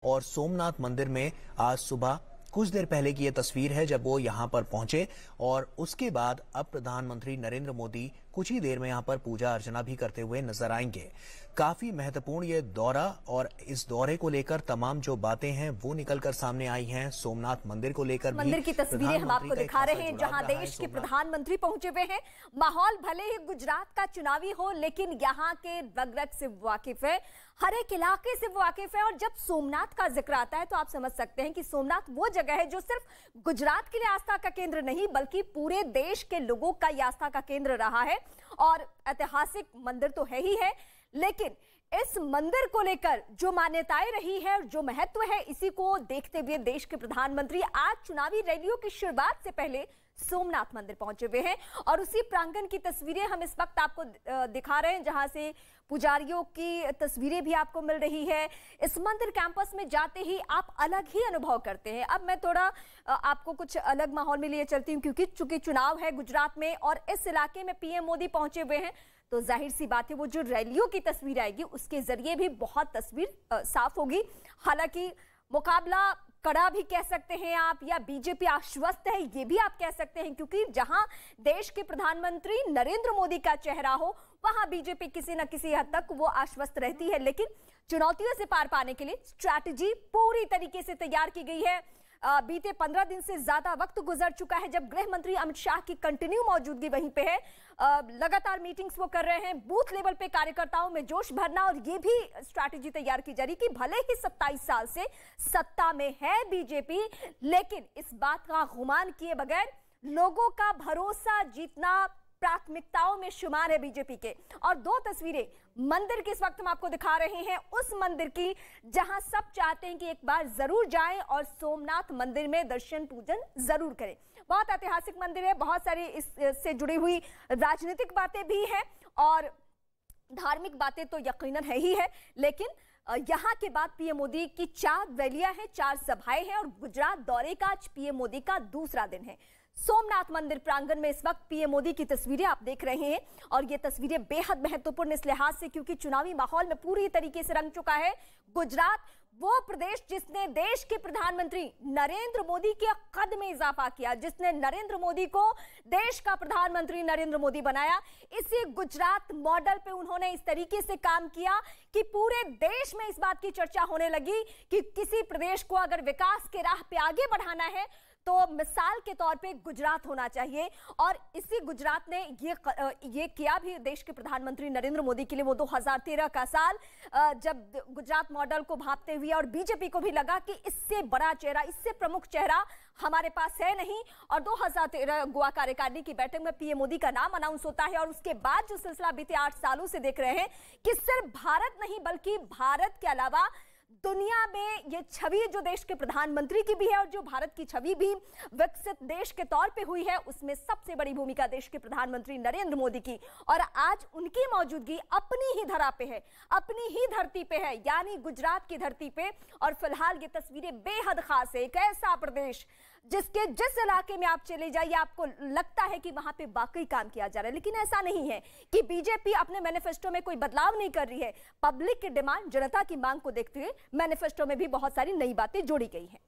और सोमनाथ मंदिर में आज सुबह कुछ देर पहले की यह तस्वीर है जब वो यहां पर पहुंचे और उसके बाद अब प्रधानमंत्री नरेंद्र मोदी कुछ ही देर में यहां पर पूजा अर्चना भी करते हुए नजर आएंगे। काफी महत्वपूर्ण ये दौरा और इस दौरे को लेकर तमाम जो बातें हैं वो निकलकर सामने आई हैं। सोमनाथ मंदिर को लेकर मंदिर की तस्वीरें हम आपको दिखा रहे हैं जहां देश के प्रधानमंत्री पहुंचे हुए हैं। माहौल भले ही गुजरात का चुनावी हो लेकिन यहाँ के रग रग से वाकिफ है, हर एक इलाके से वाकिफ है। और जब सोमनाथ का जिक्र आता है तो आप समझ सकते हैं कि सोमनाथ वो जगह है जो सिर्फ गुजरात के लिए आस्था का केंद्र नहीं बल्कि पूरे देश के लोगों का आस्था का केंद्र रहा है। और ऐतिहासिक मंदिर तो है ही है, लेकिन इस मंदिर को लेकर जो मान्यताएं रही है और जो महत्व है, इसी को देखते हुए देश के प्रधानमंत्री आज चुनावी रैलियों की शुरुआत से पहले सोमनाथ मंदिर पहुंचे हुए हैं। और उसी प्रांगण की तस्वीरें हम इस वक्त आपको दिखा रहे हैं जहां से पुजारियों की तस्वीरें भी आपको मिल रही है। इस मंदिर कैंपस में जाते ही आप अलग ही अनुभव करते हैं। अब मैं थोड़ा आपको कुछ अलग माहौल में लिए चलती हूं क्योंकि चूंकि चुनाव है गुजरात में और इस इलाके में पीएम मोदी पहुंचे हुए हैं तो जाहिर सी बात है वो जो रैलियों की तस्वीर आएगी उसके जरिए भी बहुत तस्वीर साफ होगी। हालांकि मुकाबला कड़ा भी कह सकते हैं आप या बीजेपी आश्वस्त है ये भी आप कह सकते हैं क्योंकि जहां देश के प्रधानमंत्री नरेंद्र मोदी का चेहरा हो वहां बीजेपी किसी न किसी हद तक वो आश्वस्त रहती है। लेकिन चुनौतियों से पार पाने के लिए स्ट्रैटेजी पूरी तरीके से तैयार की गई है। बीते 15 दिन से ज्यादा वक्त गुजर चुका है जब गृह मंत्री अमित शाह की कंटिन्यू मौजूदगी वहीं पे है। लगातार मीटिंग्स वो कर रहे हैं, बूथ लेवल पे कार्यकर्ताओं में जोश भरना और ये भी स्ट्रैटेजी तैयार की जा रही कि भले ही 27 साल से सत्ता में है बीजेपी लेकिन इस बात का गुमान किए बगैर लोगों का भरोसा जीतना प्राथमिकताओं में शुमार है बीजेपी के। और दो तस्वीरें मंदिर की इस वक्त हम आपको दिखा रहे हैं उस मंदिर की जहां सब चाहते हैं कि एक बार जरूर जाएं और सोमनाथ मंदिर में दर्शन पूजन जरूर करें। बहुत ऐतिहासिक मंदिर है, बहुत सारी इससे जुड़ी हुई राजनीतिक बातें भी हैं और धार्मिक बातें तो यकीनन है ही है। लेकिन यहाँ के बाद पीएम मोदी की 4 रैलियां हैं, 4 सभाएं हैं और गुजरात दौरे का आज पीएम मोदी का दूसरा दिन है। सोमनाथ मंदिर प्रांगण में इस वक्त पीएम मोदी की तस्वीरें आप देख रहे हैं और ये तस्वीरें बेहद महत्वपूर्ण इस लिहाज से क्योंकि चुनावी माहौल में पूरी तरीके से रंग चुका है। गुजरात वो प्रदेश जिसने देश के प्रधानमंत्री नरेंद्र मोदी के कद में इजाफा किया, जिसने नरेंद्र मोदी को देश का प्रधानमंत्री नरेंद्र मोदी बनाया। इसी गुजरात मॉडल पे उन्होंने इस तरीके से काम किया कि पूरे देश में इस बात की चर्चा होने लगी कि किसी प्रदेश को अगर विकास के राह पे आगे बढ़ाना है तो मिसाल के तौर पे गुजरात होना चाहिए। और इसी गुजरात ने ये किया भी देश के प्रधानमंत्री नरेंद्र मोदी के लिए। वो 2013 का साल जब गुजरात मॉडल को भांपते हुए और बीजेपी को भी लगा कि इससे बड़ा चेहरा, इससे प्रमुख चेहरा हमारे पास है नहीं। और 2013 गोवा कार्यकारिणी की बैठक में पीएम मोदी का नाम अनाउंस होता है और उसके बाद जो सिलसिला बीते 8 सालों से देख रहे हैं कि सिर्फ भारत नहीं बल्कि भारत के अलावा दुनिया में ये छवि जो देश के प्रधानमंत्री की भी है और जो भारत की छवि भी विकसित देश के तौर पे हुई है उसमें सबसे बड़ी भूमिका देश के प्रधानमंत्री नरेंद्र मोदी की। और आज उनकी मौजूदगी अपनी ही धरा पे है, अपनी ही धरती पे है, यानी गुजरात की धरती पे। और फिलहाल ये तस्वीरें बेहद खास है। एक ऐसा प्रदेश जिस इलाके में आप चले जाइए आपको लगता है कि वहां पे वाकई काम किया जा रहा है। लेकिन ऐसा नहीं है कि बीजेपी अपने मैनिफेस्टो में कोई बदलाव नहीं कर रही है। पब्लिक की डिमांड, जनता की मांग को देखते हुए मैनिफेस्टो में भी बहुत सारी नई बातें जोड़ी गई हैं।